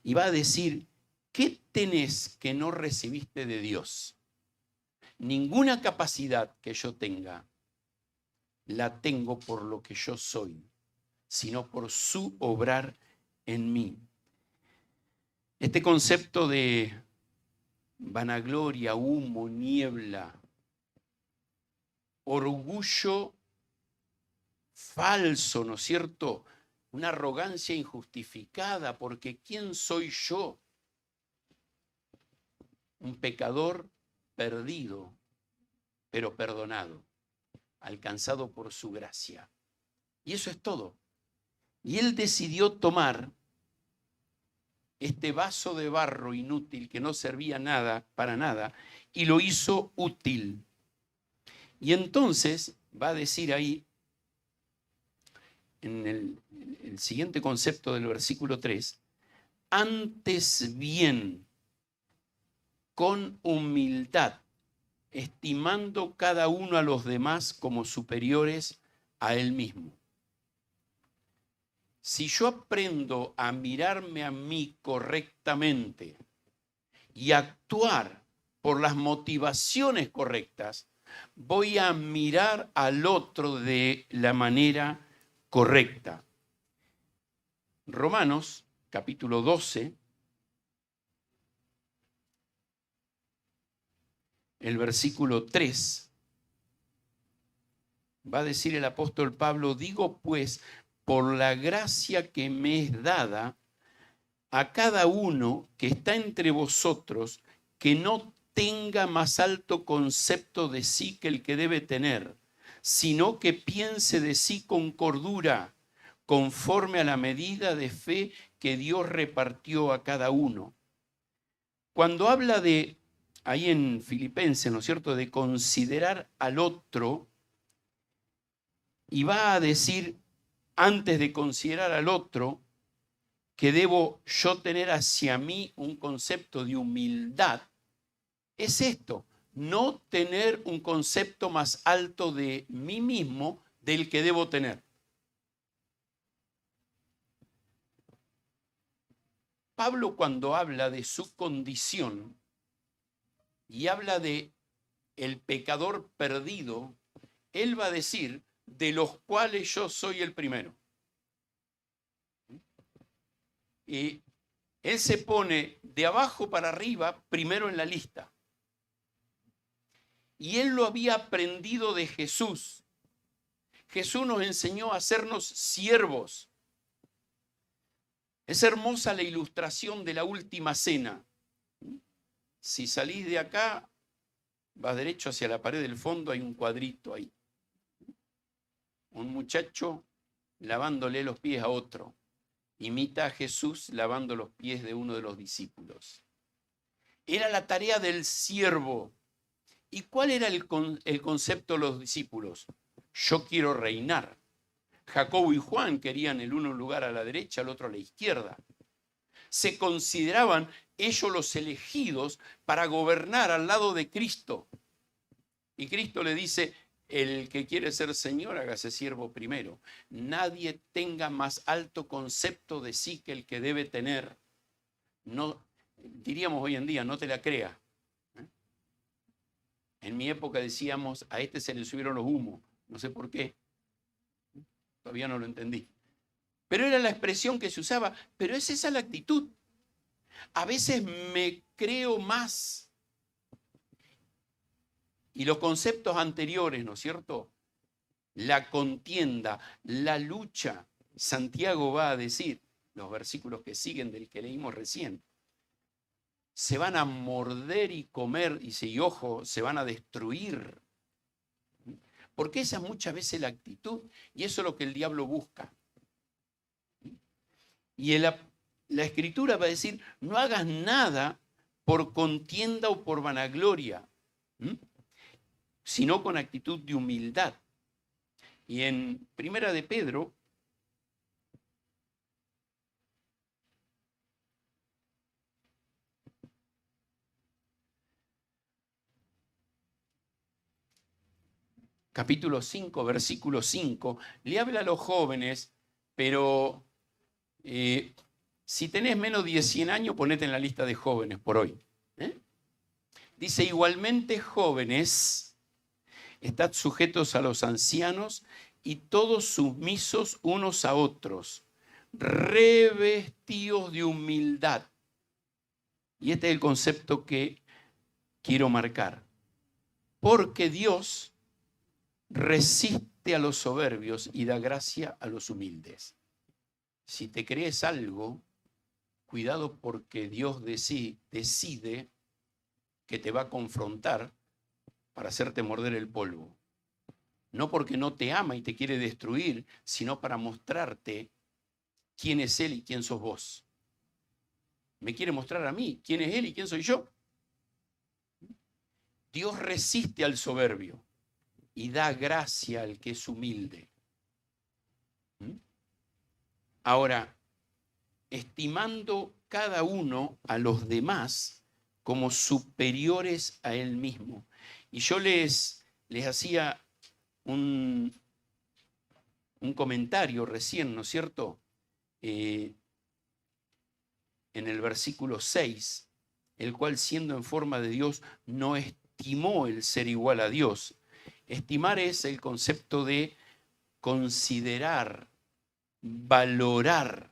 y va a decir, ¿qué tenés que no recibiste de Dios? Ninguna capacidad que yo tenga la tengo por lo que yo soy, sino por su obrar en mí. Este concepto de vanagloria, humo, niebla, orgullo falso, ¿no es cierto? Una arrogancia injustificada, porque ¿quién soy yo? Un pecador perdido, pero perdonado, alcanzado por su gracia. Y eso es todo. Y él decidió tomar este vaso de barro inútil que no servía nada, para nada, y lo hizo útil. Y entonces va a decir ahí, en el siguiente concepto del versículo 3, antes bien, con humildad, estimando cada uno a los demás como superiores a él mismo. Si yo aprendo a mirarme a mí correctamente y actuar por las motivaciones correctas, voy a mirar al otro de la manera correcta. Romanos, capítulo 12, el versículo 3, va a decir el apóstol Pablo, digo pues, por la gracia que me es dada, a cada uno que está entre vosotros, que no tenga más alto concepto de sí que el que debe tener, sino que piense de sí con cordura, conforme a la medida de fe que Dios repartió a cada uno. Cuando habla de, ahí en Filipenses, ¿no es cierto?, de considerar al otro, y va a decir, antes de considerar al otro, que debo yo tener hacia mí un concepto de humildad, es esto, no tener un concepto más alto de mí mismo del que debo tener. Pablo, cuando habla de su condición y habla de el pecador perdido, él va a decir, de los cuales yo soy el primero. Y él se pone de abajo para arriba primero en la lista. Y él lo había aprendido de Jesús. Jesús nos enseñó a hacernos siervos. Es hermosa la ilustración de la última cena. Si salís de acá, vas derecho hacia la pared del fondo, hay un cuadrito ahí. Un muchacho lavándole los pies a otro. Imita a Jesús lavando los pies de uno de los discípulos. Era la tarea del siervo. ¿Y cuál era el concepto de los discípulos? Yo quiero reinar. Jacobo y Juan querían el uno un lugar a la derecha, el otro a la izquierda. Se consideraban ellos los elegidos para gobernar al lado de Cristo. Y Cristo le dice, el que quiere ser Señor, hágase siervo primero. Nadie tenga más alto concepto de sí que el que debe tener. No, diríamos hoy en día, no te la creas. En mi época decíamos, a este se le subieron los humos. No sé por qué. Todavía no lo entendí. Pero era la expresión que se usaba. Pero es esa la actitud. A veces me creo más. Y los conceptos anteriores, ¿no es cierto? La contienda, la lucha. Santiago va a decir, los versículos que siguen del que leímos recién, se van a morder y comer, y ojo, se van a destruir. Porque esa es muchas veces la actitud, y eso es lo que el diablo busca. Y la Escritura va a decir, no hagas nada por contienda o por vanagloria, sino con actitud de humildad. Y en Primera de Pedro, capítulo 5, versículo 5, le habla a los jóvenes, pero Si tenés menos de 100 años, ponete en la lista de jóvenes por hoy. Dice, igualmente jóvenes, estad sujetos a los ancianos y todos sumisos unos a otros, revestidos de humildad. Y este es el concepto que quiero marcar. Porque Dios resiste a los soberbios y da gracia a los humildes. Si te crees algo, cuidado, porque Dios decide que te va a confrontar para hacerte morder el polvo. No porque no te ama y te quiere destruir, sino para mostrarte quién es Él y quién sos vos. Me quiere mostrar a mí quién es Él y quién soy yo. Dios resiste al soberbio y da gracia al que es humilde. Ahora, estimando cada uno a los demás como superiores a él mismo. Y yo les hacía un comentario recién, ¿no es cierto? En el versículo 6, el cual siendo en forma de Dios no estimó el ser igual a Dios. Estimar es el concepto de considerar, valorar.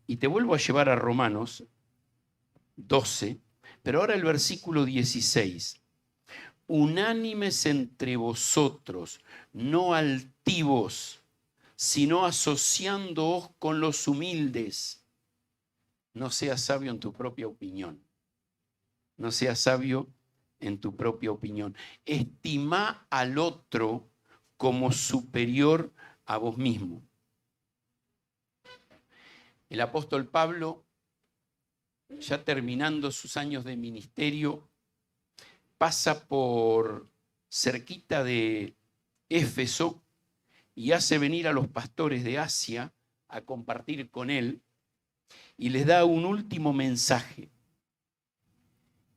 Y te vuelvo a llevar a Romanos 12, pero ahora el versículo 16. Unánimes entre vosotros, no altivos, sino asociándoos con los humildes. No seas sabio en tu propia opinión. No seas sabio en tu propia opinión. Estima al otro como superior a vos mismo. El apóstol Pablo, ya terminando sus años de ministerio, pasa por cerquita de Éfeso y hace venir a los pastores de Asia a compartir con él y les da un último mensaje.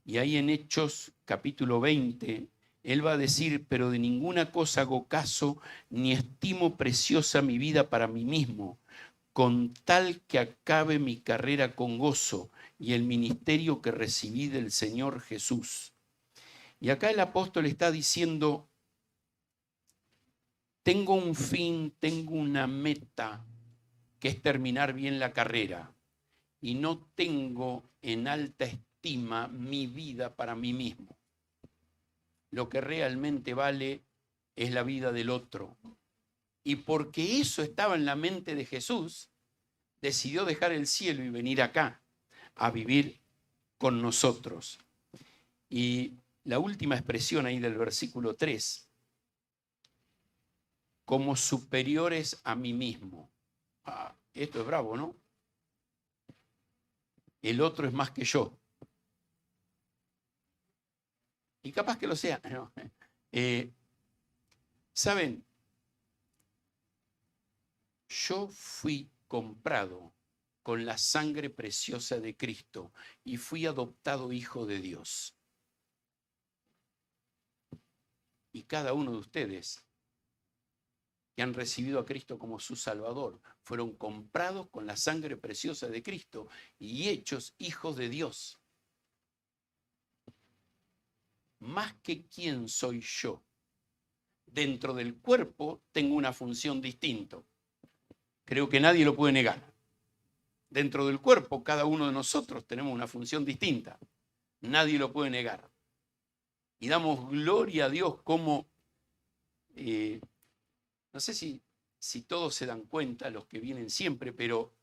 Y ahí en Hechos capítulo 20, él va a decir, pero de ninguna cosa hago caso, ni estimo preciosa mi vida para mí mismo, con tal que acabe mi carrera con gozo y el ministerio que recibí del Señor Jesús. Y acá el apóstol está diciendo, tengo un fin, tengo una meta, que es terminar bien la carrera, y no tengo en alta estima mi vida para mí mismo. Lo que realmente vale es la vida del otro. Y porque eso estaba en la mente de Jesús, decidió dejar el cielo y venir acá a vivir con nosotros. Y la última expresión ahí del versículo 3, como superiores a mí mismo. Esto es bravo, ¿no? El otro es más que yo. Y capaz que lo sea. ¿No? ¿Saben? Yo fui comprado con la sangre preciosa de Cristo y fui adoptado hijo de Dios. Y cada uno de ustedes que han recibido a Cristo como su Salvador fueron comprados con la sangre preciosa de Cristo y hechos hijos de Dios. Más que quién soy yo. Dentro del cuerpo tengo una función distinta. Creo que nadie lo puede negar. Dentro del cuerpo, cada uno de nosotros tenemos una función distinta. Nadie lo puede negar. Y damos gloria a Dios como, no sé si todos se dan cuenta, los que vienen siempre, pero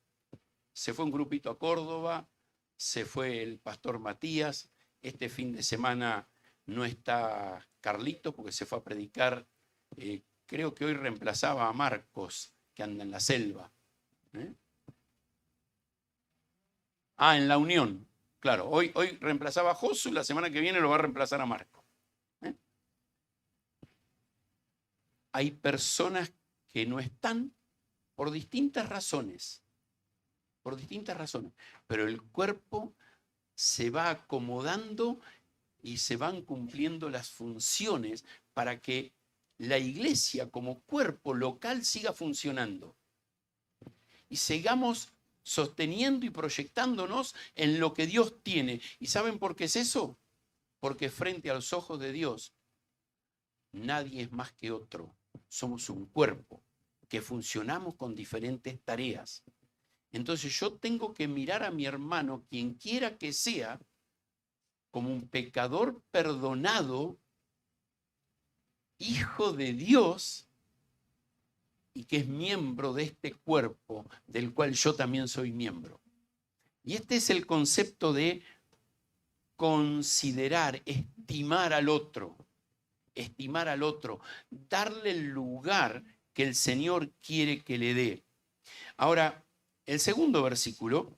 se fue un grupito a Córdoba, se fue el pastor Matías, este fin de semana no está Carlito porque se fue a predicar, creo que hoy reemplazaba a Marcos, que anda en la selva. En la Unión, claro, hoy reemplazaba a Josu, la semana que viene lo va a reemplazar a Marcos. Hay personas que no están por distintas razones, pero el cuerpo se va acomodando y se van cumpliendo las funciones para que la iglesia como cuerpo local siga funcionando. Y sigamos sosteniendo y proyectándonos en lo que Dios tiene. ¿Y saben por qué es eso? Porque frente a los ojos de Dios, nadie es más que otro. Somos un cuerpo que funcionamos con diferentes tareas. Entonces yo tengo que mirar a mi hermano, quien quiera que sea, como un pecador perdonado, hijo de Dios, y que es miembro de este cuerpo del cual yo también soy miembro. Y este es el concepto de considerar, estimar al otro, darle el lugar que el Señor quiere que le dé. Ahora, el segundo versículo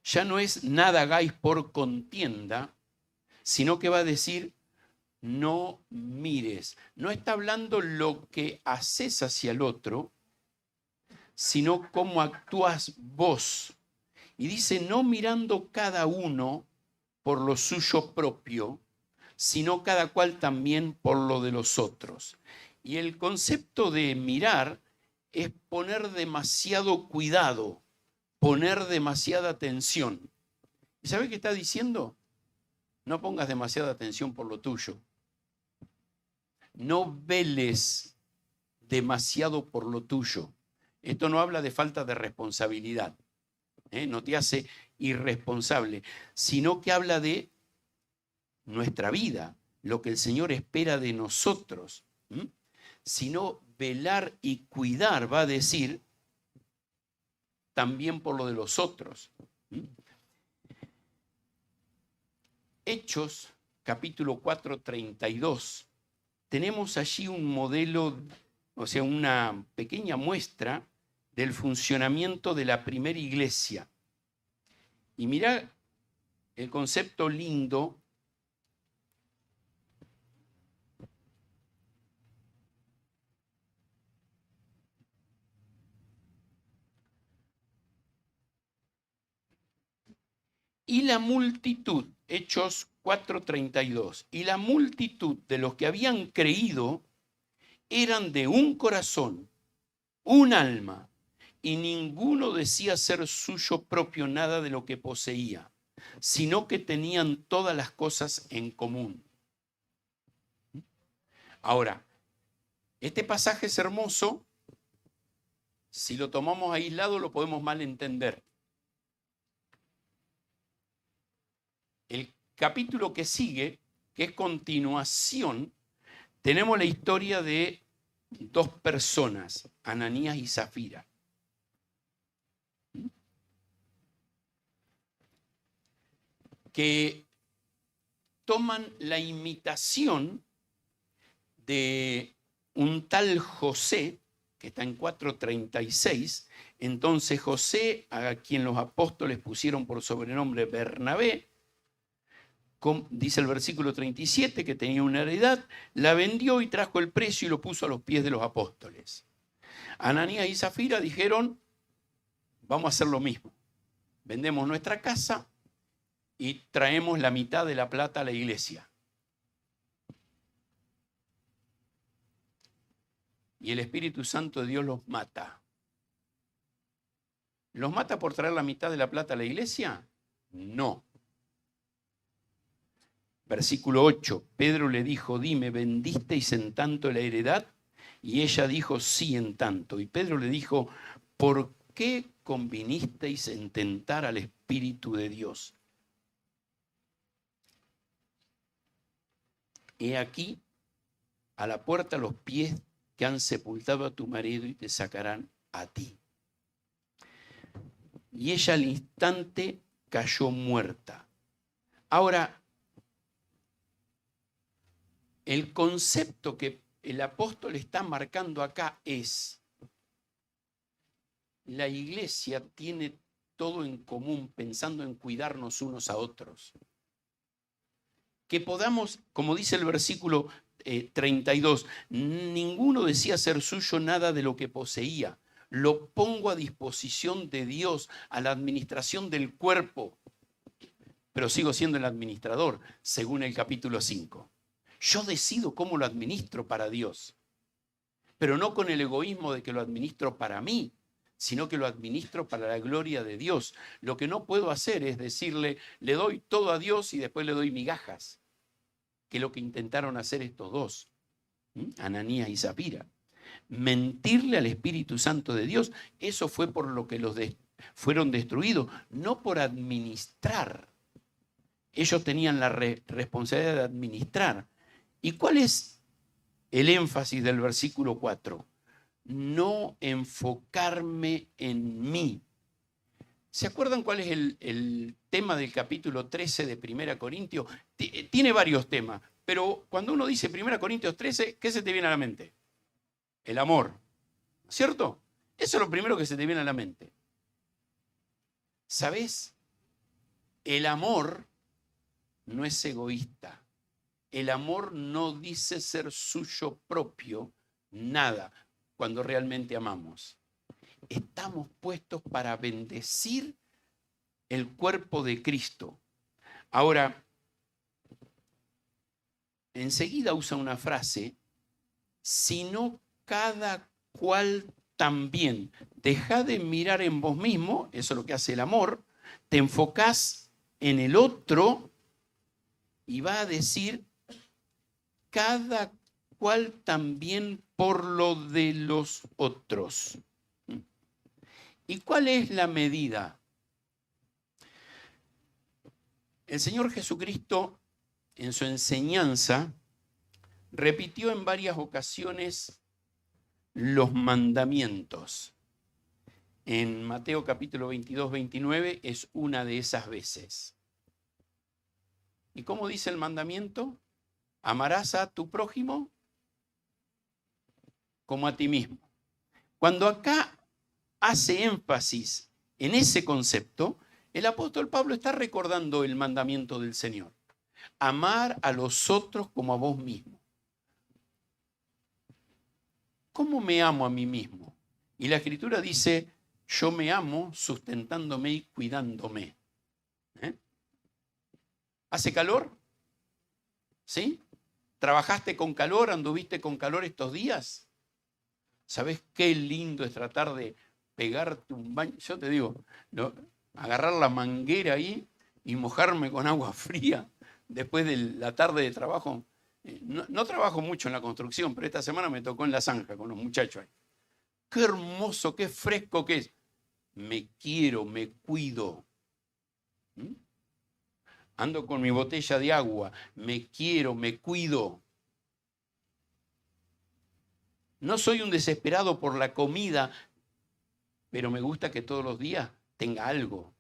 ya no es nada hagáis por contienda, sino que va a decir no mires. No está hablando lo que haces hacia el otro, sino cómo actúas vos. Y dice, no mirando cada uno por lo suyo propio, sino cada cual también por lo de los otros. Y el concepto de mirar es poner demasiado cuidado, poner demasiada atención. ¿Y sabe qué está diciendo? No pongas demasiada atención por lo tuyo. No veles demasiado por lo tuyo. Esto no habla de falta de responsabilidad, no te hace irresponsable, sino que habla de nuestra vida, lo que el Señor espera de nosotros. Sino velar y cuidar, va a decir, también por lo de los otros. Hechos, capítulo 4, 32. Tenemos allí un modelo, o sea, una pequeña muestra del funcionamiento de la primera iglesia. Y mirá el concepto lindo y la multitud, Hechos 4:32, y la multitud de los que habían creído eran de un corazón, un alma, y ninguno decía ser suyo propio nada de lo que poseía, sino que tenían todas las cosas en común. Ahora, este pasaje es hermoso. Si lo tomamos aislado lo podemos mal entender. El capítulo que sigue, que es continuación, tenemos la historia de dos personas, Ananías y Zafira. Que toman la imitación de un tal José, que está en 4:36. Entonces José, a quien los apóstoles pusieron por sobrenombre Bernabé, dice el versículo 37, que tenía una heredad, la vendió y trajo el precio y lo puso a los pies de los apóstoles. Ananías y Zafira dijeron, vamos a hacer lo mismo. Vendemos nuestra casa y traemos la mitad de la plata a la iglesia. Y el Espíritu Santo de Dios los mata. ¿Los mata por traer la mitad de la plata a la iglesia? No. Versículo 8, Pedro le dijo, dime, ¿vendisteis en tanto la heredad? Y ella dijo, sí, en tanto. Y Pedro le dijo, ¿por qué convinisteis en tentar al Espíritu de Dios? He aquí, a la puerta los pies que han sepultado a tu marido y te sacarán a ti. Y ella al instante cayó muerta. Ahora, el concepto que el apóstol está marcando acá es, la iglesia tiene todo en común pensando en cuidarnos unos a otros. Que podamos, como dice el versículo 32, ninguno decía ser suyo nada de lo que poseía. Lo pongo a disposición de Dios, a la administración del cuerpo, pero sigo siendo el administrador, según el capítulo 5. Yo decido cómo lo administro para Dios, pero no con el egoísmo de que lo administro para mí, sino que lo administro para la gloria de Dios. Lo que no puedo hacer es decirle, le doy todo a Dios y después le doy migajas, que es lo que intentaron hacer estos dos, Ananías y Zafira. Mentirle al Espíritu Santo de Dios, eso fue por lo que fueron destruidos, no por administrar. Ellos tenían la responsabilidad de administrar. ¿Y cuál es el énfasis del versículo 4? No enfocarme en mí. ¿Se acuerdan cuál es el tema del capítulo 13 de 1 Corintios? Tiene varios temas, pero cuando uno dice 1 Corintios 13, ¿qué se te viene a la mente? El amor, ¿cierto? Eso es lo primero que se te viene a la mente. ¿Sabes? El amor no es egoísta. El amor no dice ser suyo propio nada cuando realmente amamos. Estamos puestos para bendecir el cuerpo de Cristo. Ahora, enseguida usa una frase, sino cada cual también. Deja de mirar en vos mismo, eso es lo que hace el amor, te enfocás en el otro y va a decir cada cual también por lo de los otros. ¿Y cuál es la medida? El Señor Jesucristo, en su enseñanza, repitió en varias ocasiones los mandamientos. En Mateo capítulo 22, 29 es una de esas veces. ¿Y cómo dice el mandamiento? Amarás a tu prójimo como a ti mismo. Cuando acá hace énfasis en ese concepto, el apóstol Pablo está recordando el mandamiento del Señor. Amar a los otros como a vos mismo. ¿Cómo me amo a mí mismo? Y la Escritura dice, yo me amo sustentándome y cuidándome. ¿Hace calor? ¿Sí? ¿Trabajaste con calor? ¿Anduviste con calor estos días? ¿Sabés qué lindo es tratar de pegarte un baño? Yo te digo, agarrar la manguera ahí y mojarme con agua fría después de la tarde de trabajo. No trabajo mucho en la construcción, pero esta semana me tocó en la zanja con los muchachos ahí. Qué hermoso, qué fresco que es. Me quiero, me cuido. Ando con mi botella de agua. Me quiero, me cuido. No soy un desesperado por la comida, pero me gusta que todos los días tenga algo.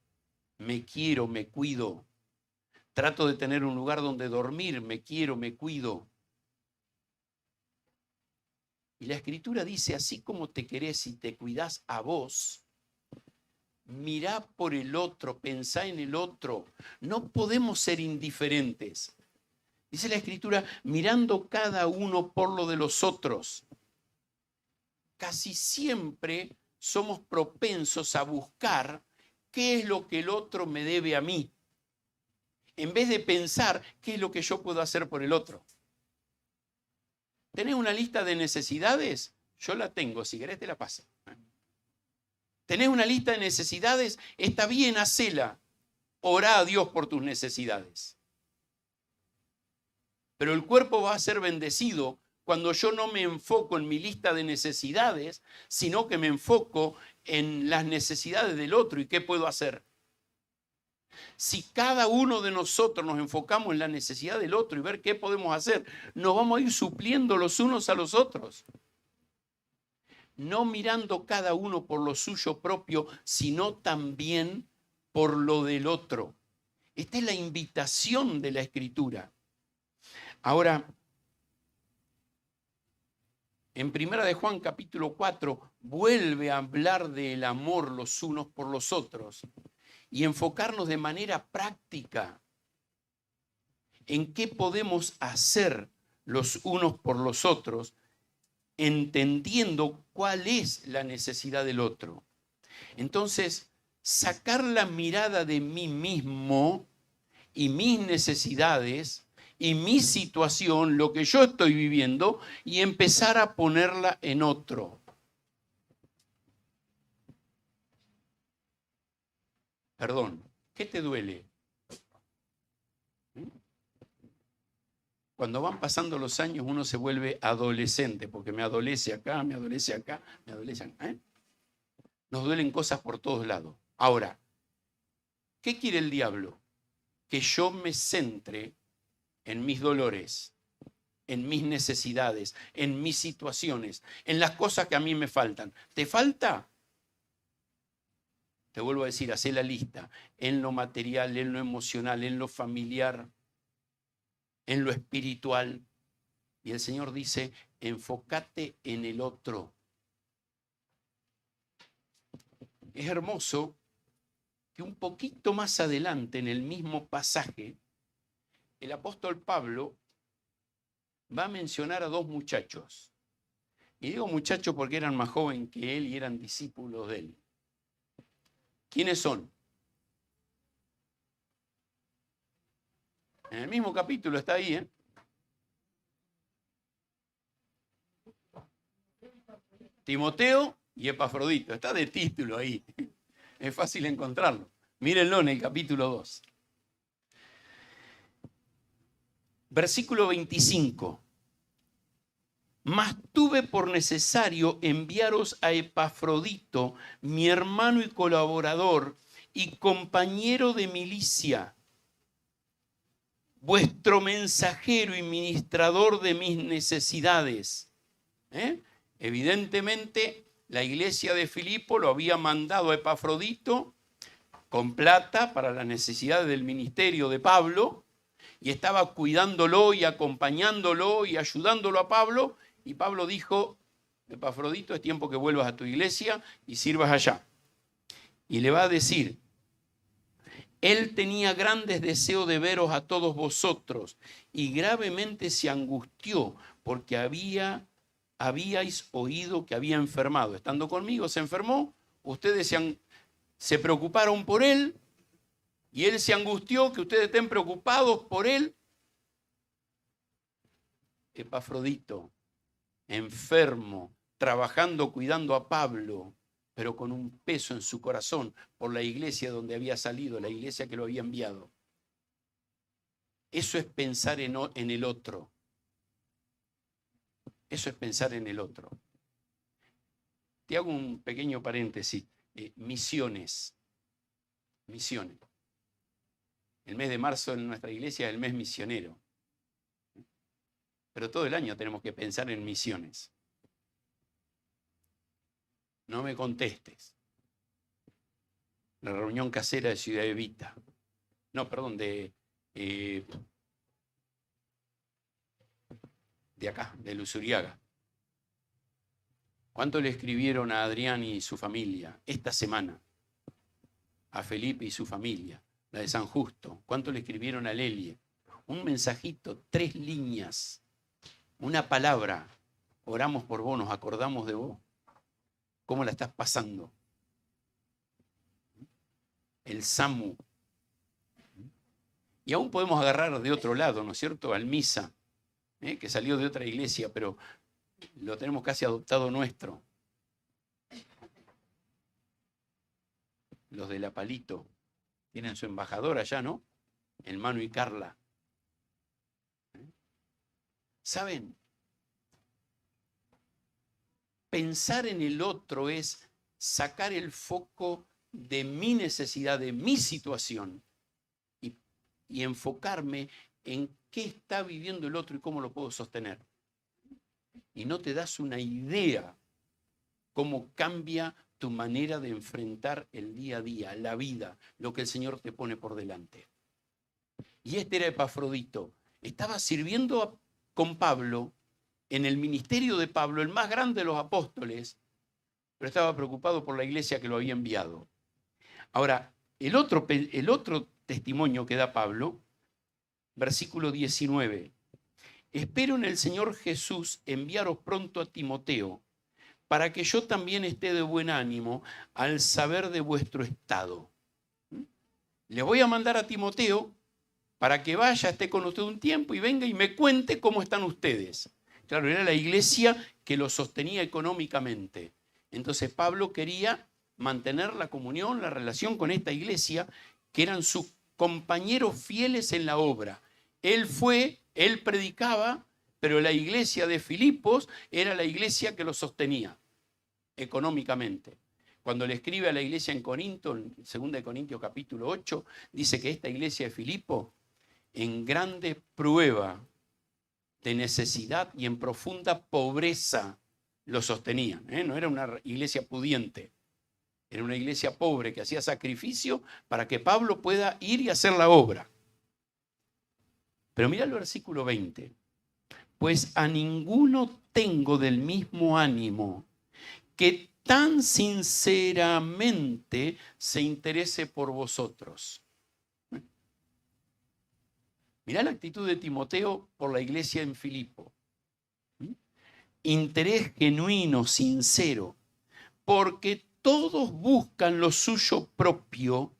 Me quiero, me cuido. Trato de tener un lugar donde dormir. Me quiero, me cuido. Y la Escritura dice, así como te querés y te cuidás a vos, mirá por el otro, pensá en el otro. No podemos ser indiferentes. Dice la Escritura, mirando cada uno por lo de los otros. Casi siempre somos propensos a buscar qué es lo que el otro me debe a mí, en vez de pensar qué es lo que yo puedo hacer por el otro. ¿Tenés una lista de necesidades? Yo la tengo, si querés te la paso. ¿Tenés una lista de necesidades? Está bien, hacela. Orá a Dios por tus necesidades. Pero el cuerpo va a ser bendecido cuando yo no me enfoco en mi lista de necesidades, sino que me enfoco en las necesidades del otro y qué puedo hacer. Si cada uno de nosotros nos enfocamos en la necesidad del otro y ver qué podemos hacer, nos vamos a ir supliendo los unos a los otros. No mirando cada uno por lo suyo propio, sino también por lo del otro. Esta es la invitación de la Escritura. Ahora, en 1 de Juan capítulo 4 vuelve a hablar del amor los unos por los otros y enfocarnos de manera práctica en qué podemos hacer los unos por los otros, entendiendo cuál es la necesidad del otro. Entonces, sacar la mirada de mí mismo y mis necesidades y mi situación, lo que yo estoy viviendo, y empezar a ponerla en otro. Perdón, ¿qué te duele? Cuando van pasando los años uno se vuelve adolescente, porque me adolece acá, me adolece acá, me adolece acá. Nos duelen cosas por todos lados. Ahora, ¿qué quiere el diablo? Que yo me centre en mis dolores, en mis necesidades, en mis situaciones, en las cosas que a mí me faltan. ¿Te falta? Te vuelvo a decir, hacé la lista, en lo material, en lo emocional, en lo familiar, en lo espiritual. Y el Señor dice, enfócate en el otro. Es hermoso que un poquito más adelante, en el mismo pasaje, el apóstol Pablo va a mencionar a dos muchachos. Y digo muchachos porque eran más jóvenes que él y eran discípulos de él. ¿Quiénes son? En el mismo capítulo está ahí, ¿eh? Timoteo y Epafrodito. Está de título ahí. Es fácil encontrarlo. Mírenlo en el capítulo 2. Versículo 25. Mas tuve por necesario enviaros a Epafrodito, mi hermano y colaborador y compañero de milicia, vuestro mensajero y ministrador de mis necesidades. Evidentemente, la iglesia de Filipo lo había mandado a Epafrodito con plata para las necesidades del ministerio de Pablo y estaba cuidándolo y acompañándolo y ayudándolo a Pablo. Y Pablo dijo, Epafrodito, es tiempo que vuelvas a tu iglesia y sirvas allá. Y le va a decir, él tenía grandes deseos de veros a todos vosotros y gravemente se angustió porque habíais oído que había enfermado. Estando conmigo se enfermó, ustedes se preocuparon por él y él se angustió que ustedes estén preocupados por él. Epafrodito, enfermo, trabajando, cuidando a Pablo, pero con un peso en su corazón por la iglesia donde había salido, la iglesia que lo había enviado. Eso es pensar en el otro. Eso es pensar en el otro. Te hago un pequeño paréntesis. Misiones. Misiones. El mes de marzo en nuestra iglesia es el mes misionero. Pero todo el año tenemos que pensar en misiones. No me contestes. La reunión casera de Ciudad Evita. No, perdón, de acá, de Luzuriaga. ¿Cuánto le escribieron a Adrián y su familia esta semana? A Felipe y su familia, la de San Justo. ¿Cuánto le escribieron a Lelie? Un mensajito, 3 líneas, una palabra. Oramos por vos, nos acordamos de vos. ¿Cómo la estás pasando? El SAMU. Y aún podemos agarrar de otro lado, ¿no es cierto? Al Misa, que salió de otra iglesia, pero lo tenemos casi adoptado nuestro. Los de La Palito tienen su embajador allá, ¿no? El Manu y Carla. ¿Saben? Pensar en el otro es sacar el foco de mi necesidad, de mi situación y enfocarme en qué está viviendo el otro y cómo lo puedo sostener. Y no te das una idea cómo cambia tu manera de enfrentar el día a día, la vida, lo que el Señor te pone por delante. Y este era Epafrodito. Estaba sirviendo con Pablo, en el ministerio de Pablo, el más grande de los apóstoles, pero estaba preocupado por la iglesia que lo había enviado. Ahora, el otro testimonio que da Pablo, versículo 19. Espero en el Señor Jesús enviaros pronto a Timoteo, para que yo también esté de buen ánimo al saber de vuestro estado. Le voy a mandar a Timoteo para que vaya, esté con usted un tiempo y venga y me cuente cómo están ustedes. Claro, era la iglesia que lo sostenía económicamente. Entonces Pablo quería mantener la comunión, la relación con esta iglesia, que eran sus compañeros fieles en la obra. Él predicaba, pero la iglesia de Filipos era la iglesia que lo sostenía económicamente. Cuando le escribe a la iglesia en Corinto, en 2 Corintios capítulo 8, dice que esta iglesia de Filipos, en grande prueba de necesidad y en profunda pobreza, lo sostenía. No era una iglesia pudiente, era una iglesia pobre que hacía sacrificio para que Pablo pueda ir y hacer la obra. Pero mira el versículo 20. Pues a ninguno tengo del mismo ánimo, que tan sinceramente se interese por vosotros. Mirá la actitud de Timoteo por la iglesia en Filipo. Interés genuino, sincero, porque todos buscan lo suyo propio,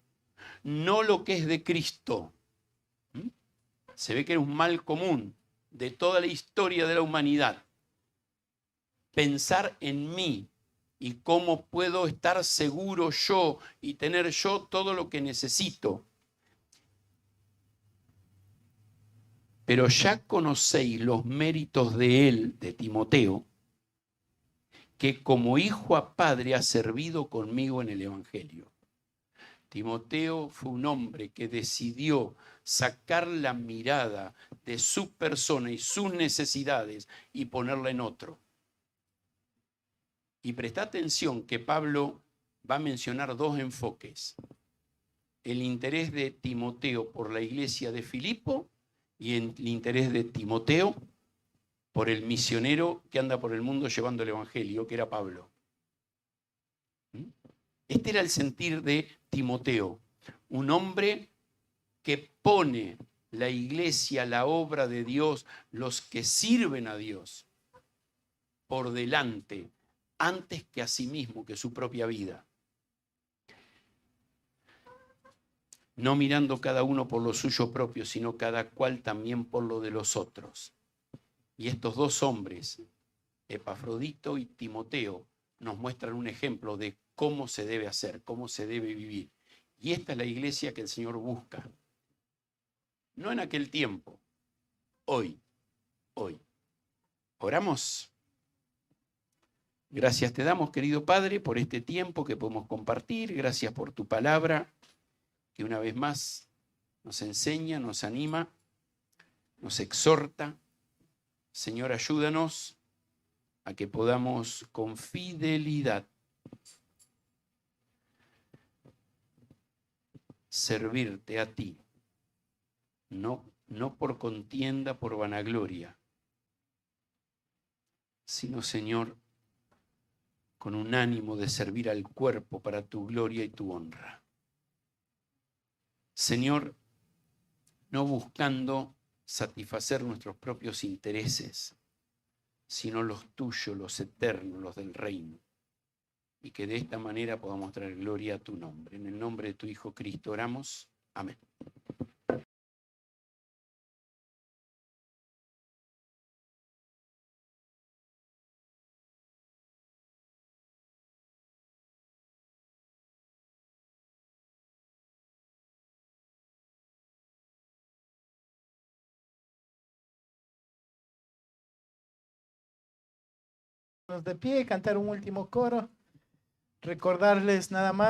no lo que es de Cristo. Se ve que era un mal común de toda la historia de la humanidad. Pensar en mí y cómo puedo estar seguro yo y tener yo todo lo que necesito. Pero ya conocéis los méritos de él, de Timoteo, que como hijo a padre ha servido conmigo en el Evangelio. Timoteo fue un hombre que decidió sacar la mirada de su persona y sus necesidades y ponerla en otro. Y presta atención que Pablo va a mencionar dos enfoques. El interés de Timoteo por la iglesia de Filipo y el interés de Timoteo por el misionero que anda por el mundo llevando el Evangelio, que era Pablo. Este era el sentir de Timoteo, un hombre que pone la iglesia, la obra de Dios, los que sirven a Dios, por delante, antes que a sí mismo, que su propia vida. No mirando cada uno por lo suyo propio, sino cada cual también por lo de los otros. Y estos dos hombres, Epafrodito y Timoteo, nos muestran un ejemplo de cómo se debe hacer, cómo se debe vivir. Y esta es la iglesia que el Señor busca. No en aquel tiempo, hoy. Oramos. Gracias te damos, querido Padre, por este tiempo que podemos compartir. Gracias por tu palabra, que una vez más nos enseña, nos anima, nos exhorta. Señor, ayúdanos a que podamos con fidelidad servirte a ti, no por contienda, por vanagloria, sino, Señor, con un ánimo de servir al cuerpo para tu gloria y tu honra. Señor, no buscando satisfacer nuestros propios intereses, sino los tuyos, los eternos, los del reino. Y que de esta manera podamos traer gloria a tu nombre. En el nombre de tu Hijo Cristo oramos. Amén. De pie, cantar un último coro, recordarles nada más.